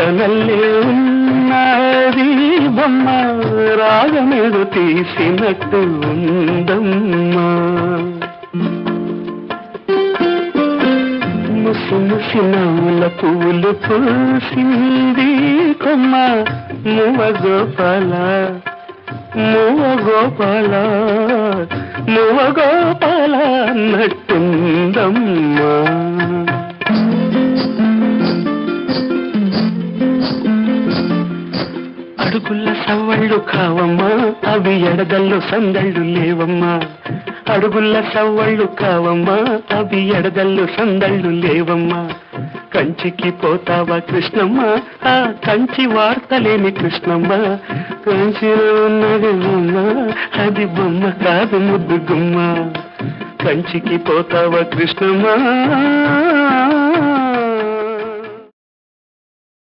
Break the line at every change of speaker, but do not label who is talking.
తనల్లే ఉన్నది బొమ్మ రాగమేదో తీసినట్టు ఉందమ్మా. ముసి ముసి నవ్వుల పువ్వులు పూసింది కొమ్మ మువ్వ గోపాల మువ్వ గోపాల మువ్వ గోపాల అన్నట్టుందమ్మా. అడుగుల సవ్వళ్ళు కావమ్మా అవి ఎడదల్లో సందళ్ళు లేవమ్మా. అడుగుల సవ్వళ్ళు కావమ్మా అవి ఎడదల్లో సందళ్ళు లేవమ్మా. కంచికి పోతావా కృష్ణమ్మ ఆ కంచి వార్తలేని కృష్ణమ్మ. కంచిలో ఉన్నది బొమ్మ అది బొమ్మ కాదు ముద్దు గుమ్మ. కంచికి పోతావా కృష్ణమ్మ.